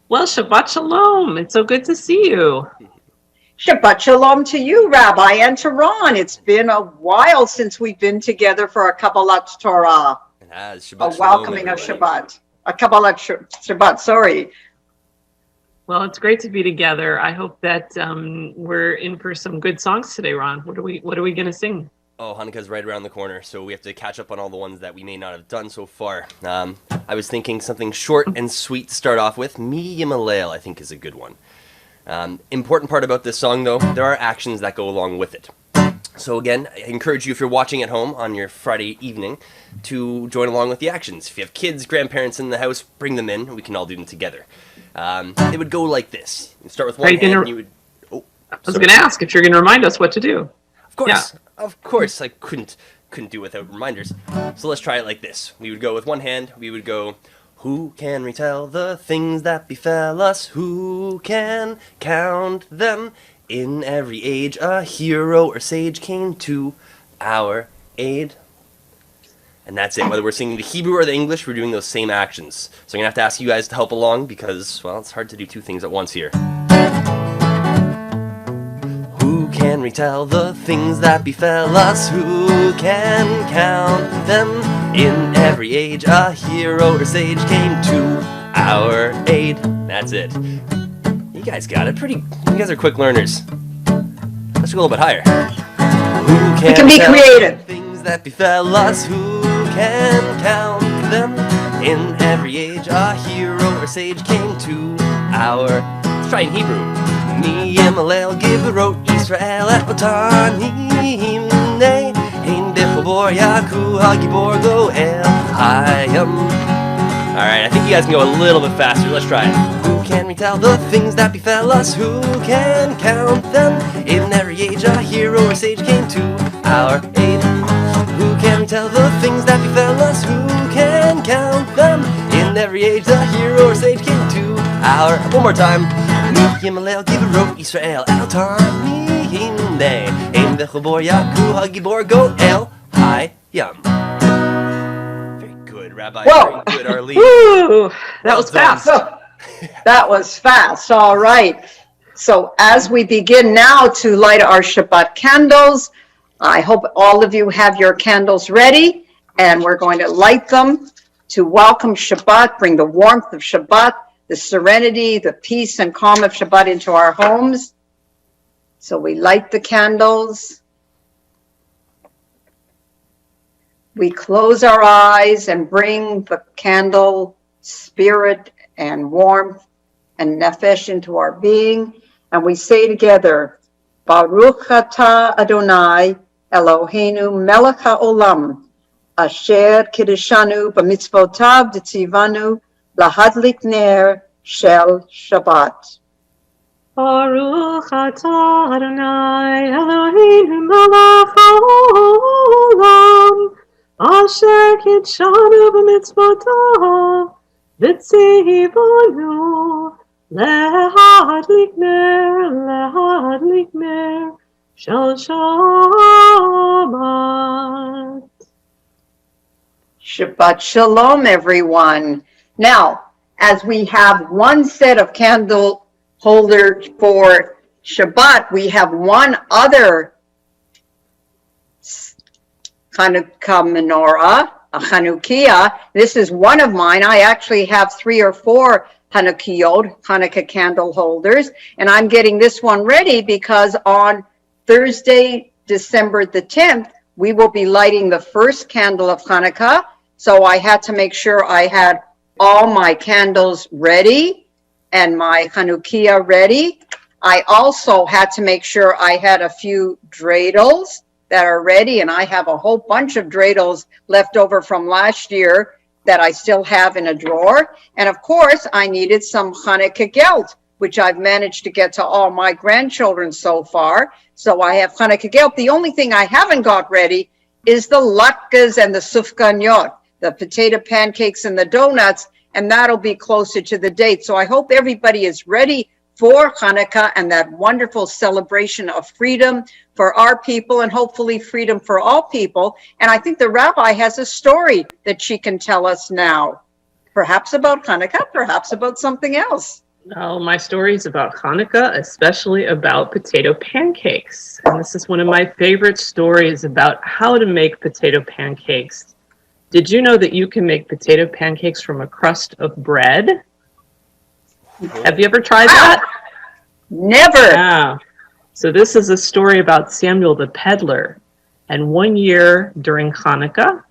Well, Shabbat Shalom. It's so good to see you. Shabbat Shalom to you, Rabbi, and to Ron. It's been a while since we've been together for a Kabbalat Torah, It has. a Shabbat Shalom, welcoming of everybody. Shabbat, a Kabbalat Shabbat, sorry. Well, it's great to be together. I hope that we're in for some good songs today, Ron. What are we going to sing? Oh, Hanukkah's right around the corner, so we have to catch up on all the ones that we may not have done so far. I was thinking something short and sweet to start off with. Mi Yimalel, I think, is a good one. Important part about this song, though, there are actions that go along with it. So again, I encourage you, if you're watching at home on your Friday evening, to join along with the actions. If you have kids, grandparents in the house, bring them in. We can all do them together. They would go like this. You start with one hand, and you would... Oh, I was going to ask if you're going to remind us what to do. Of course, of course, I couldn't do without reminders. So let's try it like this. We would go with one hand. We would go, who can retell the things that befell us? Who can count them? In every age, a hero or sage came to our aid. And that's it. Whether we're singing the Hebrew or the English, we're doing those same actions. So I'm going to have to ask you guys to help along because, well, it's hard to do two things at once here. Who can retell the things that befell us? Who can count them? In every age, a hero or sage came to our aid. That's it. You guys got it. You guys are quick learners. Let's go a little bit higher. Who can We can be tell creative. the things that befell us? Who can count them? In every age, a hero or sage came to our... Let's try in Hebrew. Mi Yimalel Givrot Yisrael et Otanim Ne Hein Bechobor Yaku Hagibor Goel Hayam. Alright, I think you guys can go a little bit faster. Let's try it. Who can retell the things that befell us? Who can count them? In every age a hero or sage came to our aid. Who can retell the things that befell us? Who can count them? In every age a hero or sage came to our... One more time. Yimalel Givrot Yisrael El Tanim Ne Ein Bechobor Yaku Hagibor Goel Hayam. Very good, Rabbi. Whoa. Very good, Arlene. Woo! That was done. fast. That was fast. All right. So as we begin now to light our Shabbat candles, I hope all of you have your candles ready, and we're going to light them to welcome Shabbat, bring the warmth of Shabbat, the serenity, the peace and calm of Shabbat into our homes. So we light the candles. We close our eyes and bring the candle spirit and warmth and nefesh into our being. And we say together, Baruch atah Adonai Eloheinu melech haolam, asher kiddushanu b'mitzvotav d'tzivanu lahadlik ner shel Shabbat. Baruch atah Adonai Eloheinu melech haolam, asher kidshanu b'mitzvotav v'tzivanu lehadlik ner shel Shabbat. Shabbat shalom, everyone. Now, as we have one set of candle holders for Shabbat, we have one other Hanukkah menorah, a Chanukiah. This is one of mine. I actually have 3 or 4 Hanukkiyot, Hanukkah candle holders, and I'm getting this one ready because on Thursday, December the 10th, we will be lighting the first candle of Hanukkah. So I had to make sure I had all my candles ready and my Chanukiah ready. I also had to make sure I had a few dreidels that are ready, and I have a whole bunch of dreidels left over from last year that I still have in a drawer. And of course, I needed some Hanukkah gelt, which I've managed to get to all my grandchildren so far. So I have Hanukkah gelt. The only thing I haven't got ready is the latkes and the sufganiyot, the potato pancakes and the donuts, and that'll be closer to the date. So I hope everybody is ready for Hanukkah and that wonderful celebration of freedom for our people and hopefully freedom for all people. And I think the rabbi has a story that she can tell us now, perhaps about Hanukkah, perhaps about something else. Oh, my story is about Hanukkah, especially about potato pancakes. And this is one of my favorite stories about how to make potato pancakes. Did you know that you can make potato pancakes from a crust of bread? Have you ever tried Wow. that? Never. Yeah. So this is a story about Samuel the peddler. And one year during Hanukkah,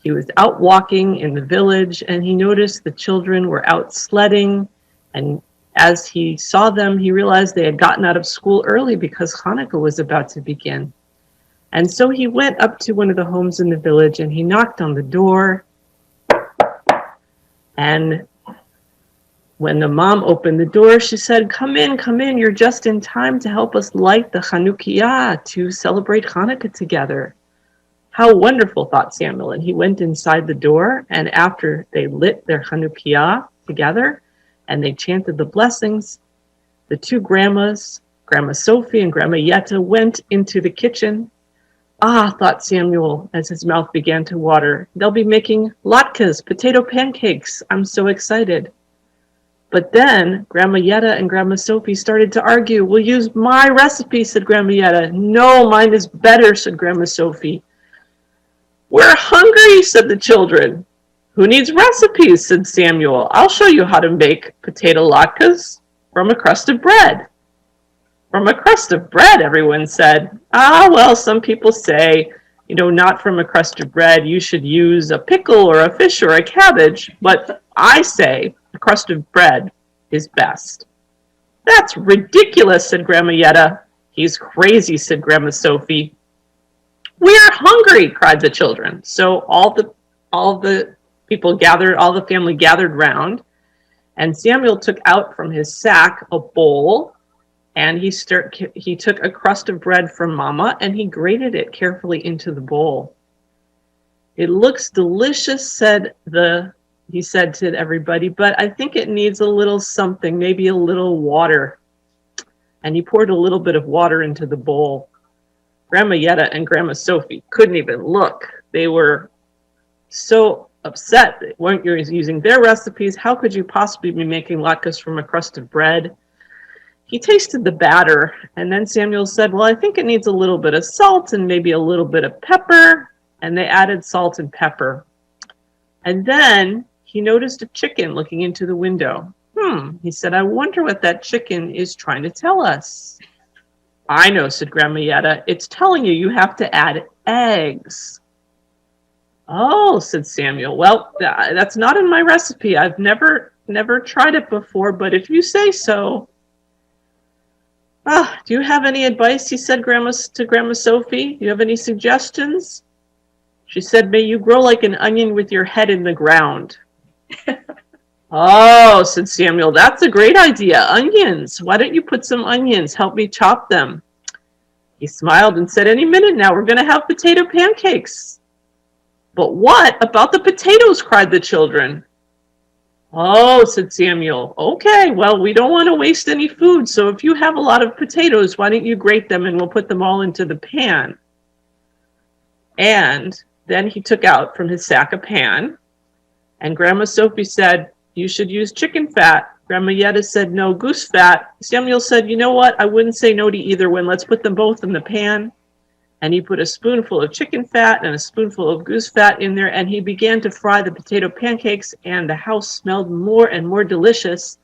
he was out walking in the village and he noticed the children were out sledding. And as he saw them, he realized they had gotten out of school early because Hanukkah was about to begin. And so he went up to one of the homes in the village and he knocked on the door. And when the mom opened the door, she said, come in, you're just in time to help us light the Chanukiah to celebrate Hanukkah together. How wonderful, thought Samuel. And he went inside the door, and after they lit their Chanukiah together and they chanted the blessings, the two grandmas, Grandma Sophie and Grandma Yetta, went into the kitchen. Ah, thought Samuel as his mouth began to water. They'll be making latkes, potato pancakes. I'm so excited. But then Grandma Yetta and Grandma Sophie started to argue. We'll use my recipe, said Grandma Yetta. No, mine is better, said Grandma Sophie. We're hungry, said the children. Who needs recipes, said Samuel. I'll show you how to make potato latkes from a crust of bread. From a crust of bread, everyone said. Ah, well, some people say, not from a crust of bread. You should use a pickle or a fish or a cabbage. But I say a crust of bread is best. That's ridiculous, said Grandma Yetta. He's crazy, said Grandma Sophie. We're hungry, cried the children. So all the people gathered, all the family gathered round, and Samuel took out from his sack a bowl, and he took a crust of bread from Mama, and he grated it carefully into the bowl. It looks delicious, he said to everybody, but I think it needs a little something, maybe a little water. And he poured a little bit of water into the bowl. Grandma Yetta and Grandma Sophie couldn't even look. They were so upset they weren't using their recipes. How could you possibly be making latkes from a crust of bread? He tasted the batter, and then Samuel said, well, I think it needs a little bit of salt and maybe a little bit of pepper. And they added salt and pepper. And then he noticed a chicken looking into the window. He said, I wonder what that chicken is trying to tell us. I know, said Grandma Yetta. It's telling you have to add eggs. Oh, said Samuel. Well, that's not in my recipe. I've never tried it before, but if you say so. Do you have any advice? He said to Grandma Sophie. Do you have any suggestions? She said, may you grow like an onion with your head in the ground. Oh, said Samuel, that's a great idea. Onions. Why don't you put some onions? Help me chop them. He smiled and said, any minute now, we're going to have potato pancakes. But what about the potatoes? Cried the children. Oh, said Samuel. Okay, well, we don't want to waste any food. So if you have a lot of potatoes, why don't you grate them and we'll put them all into the pan. And then he took out from his sack a pan. And Grandma Sophie said, you should use chicken fat. Grandma Yetta said, no, goose fat. Samuel said, you know what? I wouldn't say no to either one. Let's put them both in the pan. And he put a spoonful of chicken fat and a spoonful of goose fat in there. And he began to fry the potato pancakes. And the house smelled more and more delicious.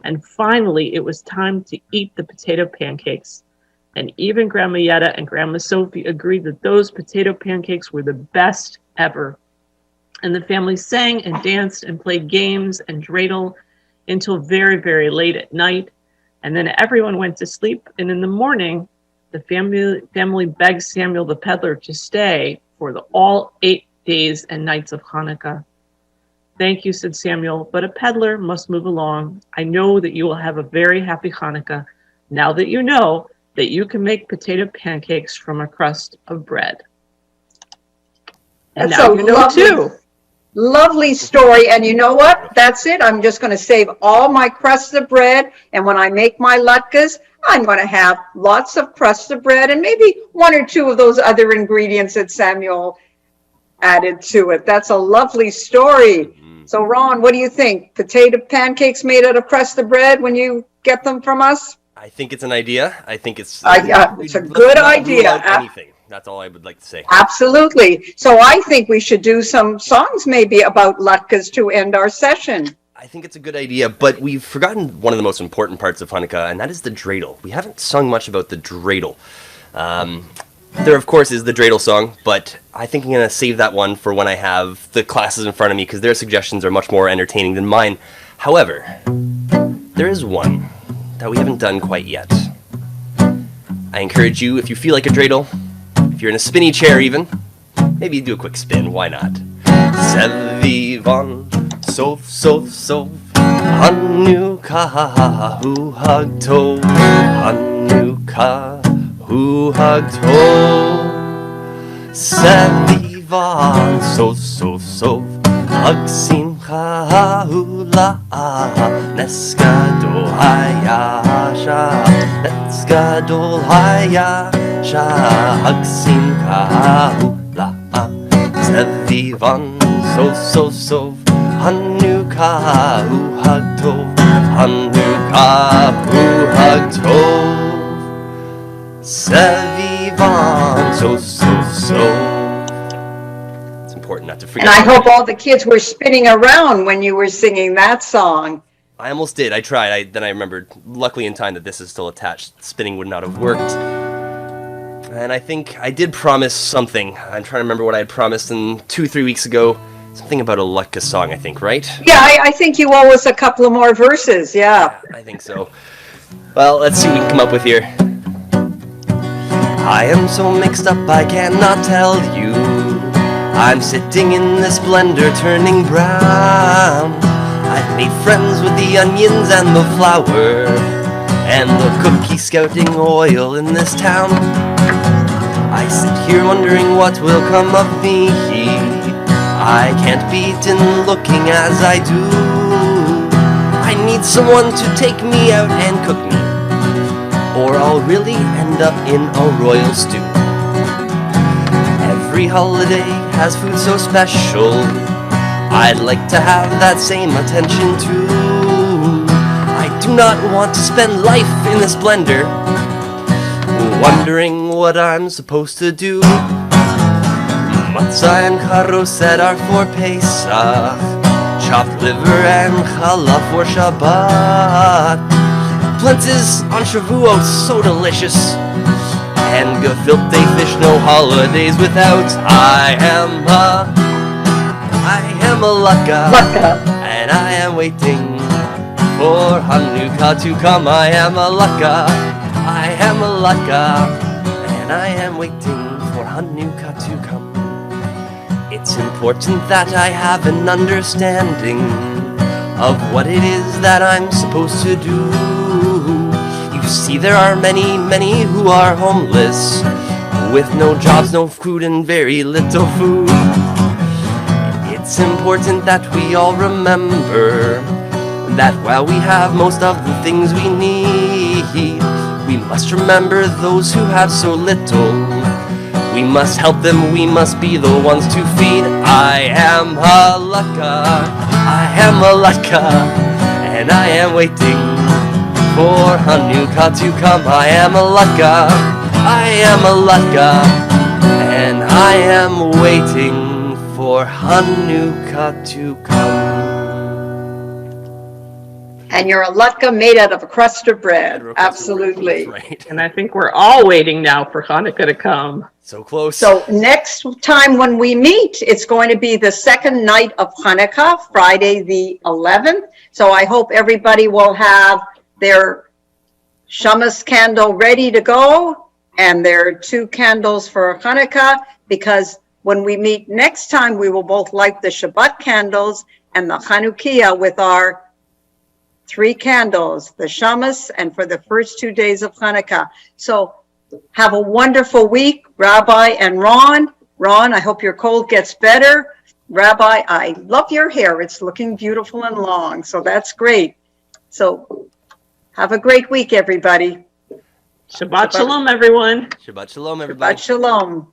And finally, it was time to eat the potato pancakes. And even Grandma Yetta and Grandma Sophie agreed that those potato pancakes were the best ever. And the family sang and danced and played games and dreidel until very, very late at night. And then everyone went to sleep. And in the morning, the family begged Samuel the peddler to stay for all 8 days and nights of Hanukkah. Thank you, said Samuel, but a peddler must move along. I know that you will have a very happy Hanukkah now that you know that you can make potato pancakes from a crust of bread. And That's now a you know lovely, too. Lovely story. And you know what? That's it. I'm just going to save all my crusts of bread. And when I make my latkes, I'm going to have lots of crusts of bread and maybe 1 or 2 of those other ingredients that Samuel added to it. That's a lovely story. So Ron, what do you think? Potato pancakes made out of crusted bread when you get them from us? I think it's an idea. I think it's It's a good idea. Anything. That's all I would like to say. Absolutely. So I think we should do some songs maybe about latkes to end our session. I think it's a good idea, but we've forgotten one of the most important parts of Hanukkah, and that is the dreidel. We haven't sung much about the dreidel. There, of course, is the dreidel song, but I think I'm going to save that one for when I have the classes in front of me, because their suggestions are much more entertaining than mine. However, there is one that we haven't done quite yet. I encourage you, if you feel like a dreidel, if you're in a spinny chair even, maybe do a quick spin, why not? Sevivon, sof, sof, sof, Hanukkah, hu hag tov, Hanukkah, hu hag tov. Sevivon, sof, sof, sof, hag simcha hula, nes gadol hayasha, nes gadol hayasha, hag simcha hula. Sevivon, sof, sof, sof, Hanukkah, hu hag tov, Hanukkah, hu hag tov. Sevivon, sof, sof, sof. It's important not to forget. And I hope all the kids were spinning around when you were singing that song. I almost did. I tried. Then I remembered, luckily in time, that this is still attached. Spinning would not have worked. And I think I did promise something. I'm trying to remember what I had promised 2-3 weeks ago. Something about a Lutka song, I think, right? Yeah, I think you owe us a couple of more verses, yeah. I think so. Well, let's see what we can come up with here. I am so mixed up I cannot tell you. I'm sitting in this blender turning brown. I've made friends with the onions and the flour and the cookie scouting oil in this town. I sit here wondering what will come of me. I can't be eaten looking as I do. I need someone to take me out and cook me, or I'll really end up in a royal stew. Every holiday has food so special, I'd like to have that same attention too. I do not want to spend life in this blender, wondering what I'm supposed to do. Matzah and charoset are for Pesach, chopped liver and challah for Shabbat. Plenties on Shavuot, so delicious, and gefilte fish, no holidays without. I am a Lutka, and I am waiting for Hanukkah to come. I am a Lutka, I am a Lutka, and I am waiting for Hanukkah to come. It's important that I have an understanding of what it is that I'm supposed to do. You see, there are many, many who are homeless, with no jobs, no food, and very little food. It's important that we all remember that while we have most of the things we need, we must remember those who have so little. We must help them, we must be the ones to feed. I am a Lutka, I am a Lutka, and I am waiting for Hanukkah to come. I am a Lutka, I am a Lutka, and I am waiting for Hanukkah to come. And you're a Lutka made out of a crust of bread. Absolutely. Right. And I think we're all waiting now for Hanukkah to come. So close. So next time when we meet, it's going to be the second night of Hanukkah, Friday the 11th. So I hope everybody will have their shamas candle ready to go and their 2 candles for Hanukkah, because when we meet next time, we will both light the Shabbat candles and the Chanukiah with our 3 candles, the shamas, and for the first 2 days of Hanukkah. So have a wonderful week, Rabbi and Ron. Ron, I hope your cold gets better. Rabbi, I love your hair. It's looking beautiful and long, so that's great. So have a great week, everybody. Shabbat Shalom, everyone. Shabbat Shalom, everybody. Shabbat Shalom.